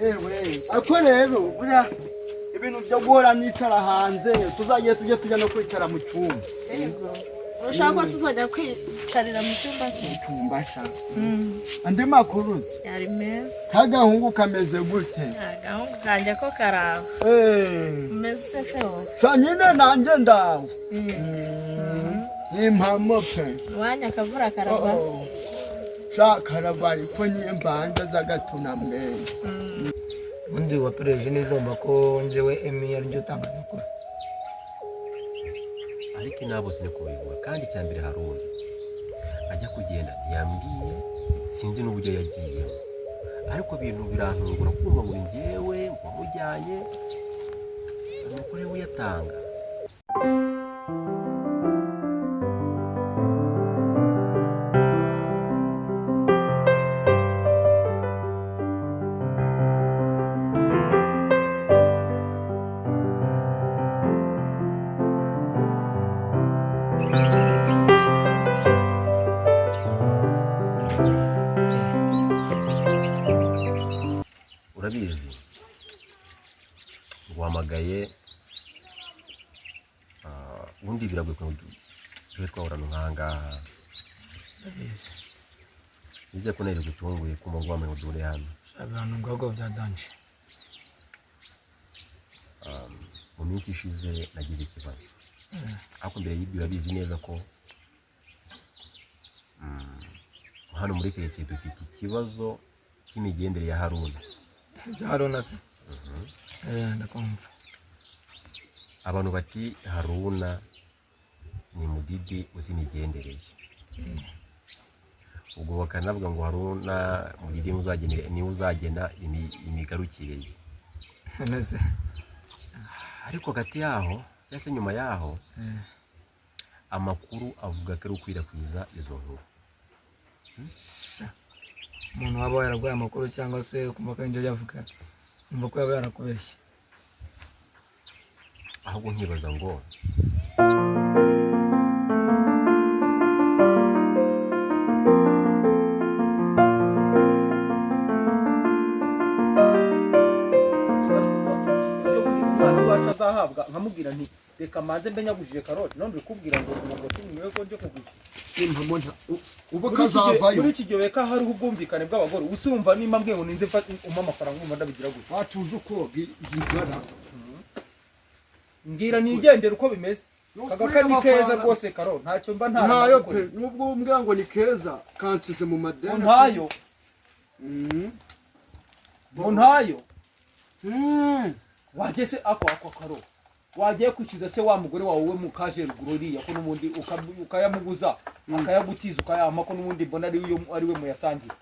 ewe ariko rero buriya ibintu byo guhora nicara hanze tuzagiye tujya no kwicara mu cyumba. Yego urashaka ko tuzajya kwicarira mu cyumba sha andi makuruzi yari meza. Kagahungu kameze gute? Agahungu kanje ko karaho meze teseho nyine nanjye ndawe n'impamo pe wanya akavura karagwa karagwa ariko n'imbanda z'agatuna mwene. Undi wapereje neza mba ko njyewe Emi ari byo utanga amakuru, ariko nabo sinekubivuga kandi cyambere Haruna ajya kugenda yambwiye sinzi n'uburyo yagiye, ariko bintu birantungura kumva ngo njyewe wamujyanye amakuru we yatanga. Urabizi guhamagaye ubundi biragoye ko twahorana nk'ahangaha. Nizeye ko nari gutunguye ku mugwa mu dore hano abantu ngwago byadanje. Mu minsi ishize nagize ikibazo, ariko mbere y'ibyo urabizi neza ko hano muri kese dufite ikibazo cy'imigendere ya Haruna. Haruna se ndakumva. Abantu bati Haruna ni mudidi uzi imigendere ye, ubwo bakanavuga ngo Haruna mudidi ni uzagena imigarukire ye. Nese ariko gati yaho cyase nyuma yaho amakuru avuga ko ari ukwirakwiza izo nkuru. Umuntu waba yaragwaye amakuru cyangwa se kumva ko ibyo yavuga umva ko yaba yarakubeshye. Ahubwo nkibaza ngo azahabwa nkamubwira nti reka manze mbe nyagujije karoti none bikubwira ngo umugoti niwe ko nje kugusha impamo ubu kazavayo muri iki gihe ka hari ubwumvikane bw'abagore usumva nimba mbwe ngo ninze umpa amafaranga umva ndabigira gute watuze uko bigara ngira nigendera uko bimeze kagaka ni keza rwose karo ntacyo mba ntayo pe nubwo umbwira ngo ni keza kansize mu madeni ntayo ntayo wagese ako karo wagiye kwikiza se wa mugore wawe we mukaje rugururiya ko n'ubundi ukayamuguza akayagutiza ukayama ko n'ubundi mbona ari we muyasangira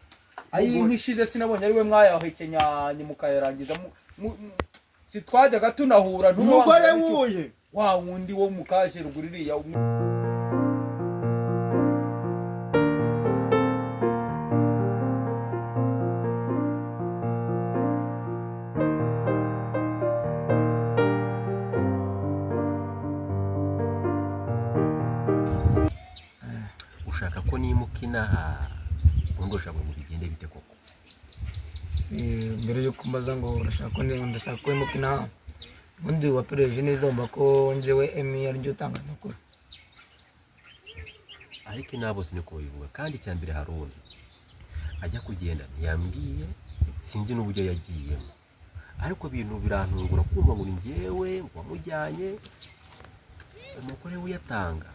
ayi nkishize sinabonye ari we mwayahekenya mukayarangiza si twajyaga tunahura n'umugore wuye wa wundi wo mukaje rugururiya ushaka ko nimukina ngo ushaka ngo bigende bite koko? Si mbere yo kumbaza ngo urashaka ko ndashaka ko nimukina ubundi wapereje neza mba ko njyewe Emi ari byo utanga amakuru, ariko nabo sinekubivuga kandi cyambere Haruna ajya kugenda yambwiye sinzi n'uburyo yagiyemo, ariko bintu birantungura kumva ngo njyewe wamujyanye amakuru we yatanga.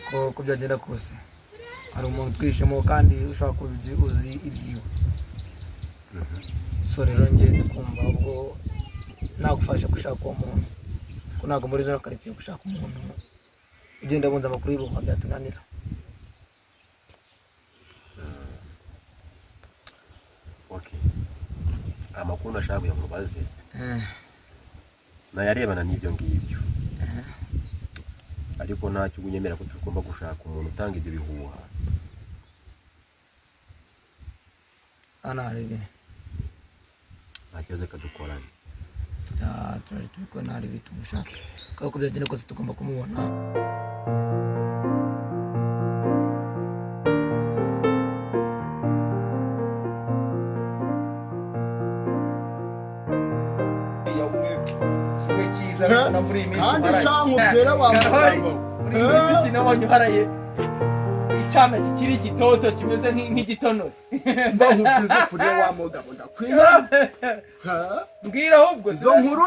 ko byagenda kose hari umuntu twishemo kandi ushaka uzi ibyiwe. So rero njye tukumva ubwo nagufasha gushaka uwo muntu ko ntabwo muri zo karitsiye gushaka umuntu ugenda bunza amakuru y'ubuvuga byatunanira. Okay, amakuru nashaka kugira ngo baze nayarebana n'ibyo ngibyo, ariko ntacyo unyemera ko tugomba gushaka umuntu utanga ibyo bihuha. Sana rebe ntakibazo kadukoranye turi nari bitumushake kako byagenda ko tugomba kumubona. cyiza na muri iyi minsi kandi shangu byera wa mugabo muri iyi minsi kinabonye uharaye icyana kikiri gitoto kimeze nk'igitonore ndahubwiza kuri wa mugabo ndakwiye mbwira ahubwo izo nkuru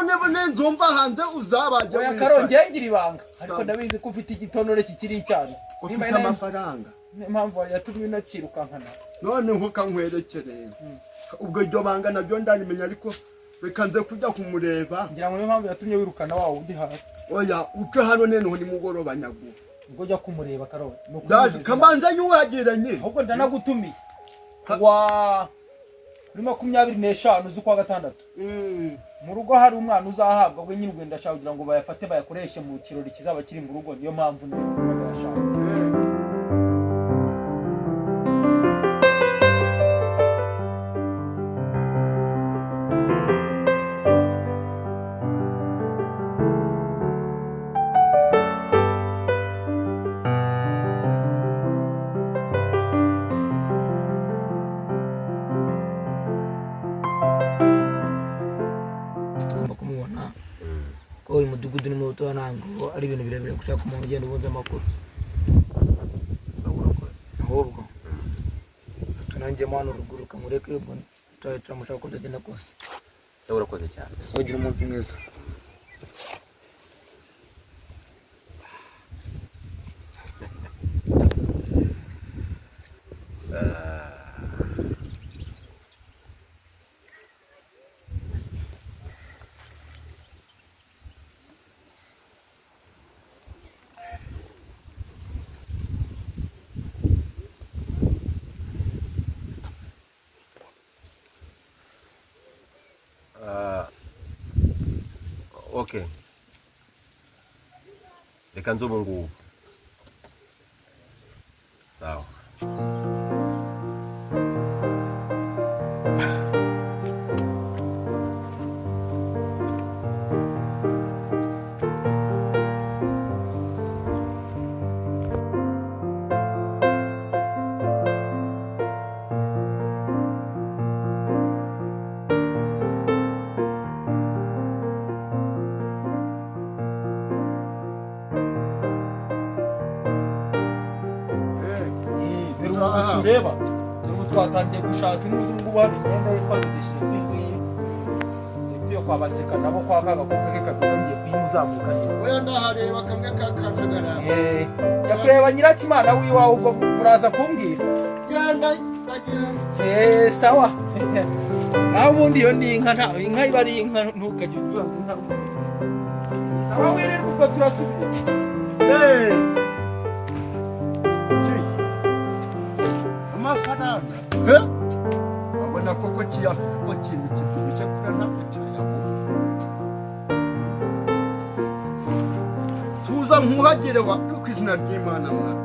nzumva hanze uzabaje oya Karongi ngira ibanga ariko ndabizi ko ufite igitonore kikiri icyana ufite amafaranga impamvu yatumye unakirukankana none nkuka nkwerekereye ubwo iryo banga nabyo ndarimenya ariko bekanze kujya kumureba ngira ngo niyo mpamvu yatumye wirukana wa wundi hafi oya uce hano nene ni mugoroba nyagu ubwo jya kumureba Karongi ndaje kamanza yuhagiranye ahubwo ndanagutumiye wa kuri 25 z'ukwa gatandatu mu rugo hari umwana uzahabwa we nyine ugenda ashaka kugira ngo bayafate bayakoreshe mu kirori kizaba kiri mu rugo niyo mpamvu ndashaka uyu mudugudu ni muto ntango ari ibintu birebire gushaka umuntu ugenda ubunze amakuru ahubwo tunanjyemo hano ruguru kamureke ubwo turamushaka ko tutagenda kose sawa urakoze cyane ugira umunsi mwiza Okay. Reka nzo bungu. Sawa. ureba ubu twatangiye gushaka n'uzungu bari imyenda ye twabigishije kwiye ibyo kwabatseka nabo kwa kaga kuko ke katongiye kuyimuzamuka oya ndahareba kamwe kakanagara yakureba Nyirakimana wiwawe ubwo uraza kumbwira genda sawa naho ubundi iyo ni inka nta inka iba ari inka ntukajye uvuga inka sawa wirirwa ubwo turasubira amafaranga wabona koko kiyafite ko kintu kibyibushye kuri ntabwo cyayabura tuza nkuhagire wa ku izina ry'Imana mwana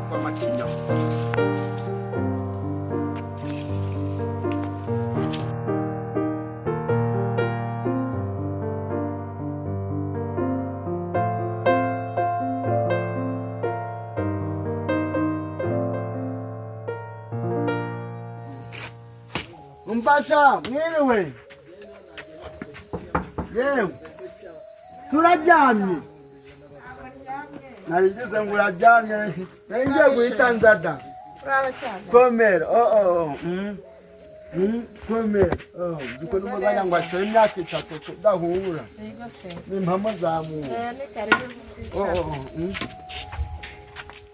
kwa makinya Mbasha mwiriwe yewe turaryamye narigeze ngo uraryamye ngiye guhita nzada komera komera ziko n'umuganya ngo ashoye imyaka 3 tudahura n'impamo zamuwe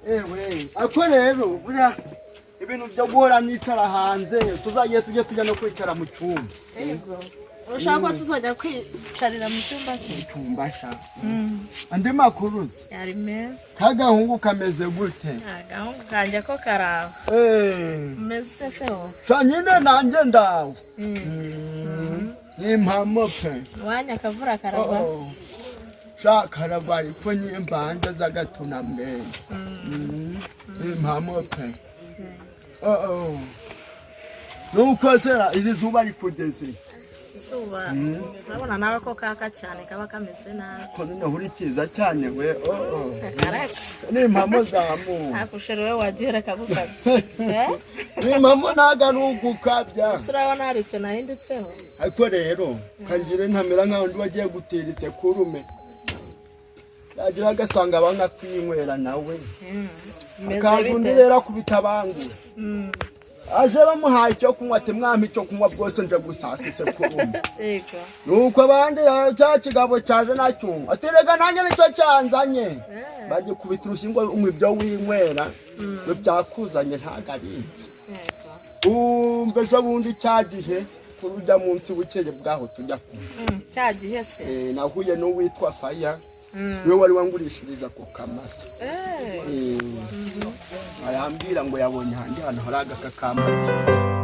ewe ako rero buriya ibintu byo guhora nicara hanze tuzagiye tujya no kwicara mu cyumba yego urashaka ko tuzajya kwicarira mu cyumba sha andi makuruzi yari meza kagahungu kameze gute agahungu kanje ko karaba meze teseho nyine nanjye ndawe n'impamo pe wanya kavura karaba shakaragwa ariko n'imbanda z'agatunambere n'impamo pe nuko sera iri zuba rikugeze izuba urabona nawe ko kaka cyane kaba kameze nabi ko noneho uri cyiza cyane we n'impamo zamu ntakushero we wagera kabukabye Impamo nagukabya. Urabona hari icyo nahindutseho. Ariko rero kangire ntamera nkaho ndi wagiye gutiritse kurume. Yagira agasanga abanga kwinywera nawe. Kazundi rero kubitabangura. Aje bamuhaye cyo kunywa ati mwami cyo kunywa bwose nje gusakise kurume. Yego. Nuko abandi cya kigabo cyaje nacyo. Aterega nanjye nicyo cyanzanye. Baje kubita urushingo umwibyo winywera. No byakuzanye ntagari. Umve bundi cyagihe kurujya munsi bukeye bwaho tujya ku. Cyagihe se. Nahuye no witwa Faya. Niwe wari wangurishiriza ku Kamasa. Arambwira ngo yabonye handi hano hari agakakamba.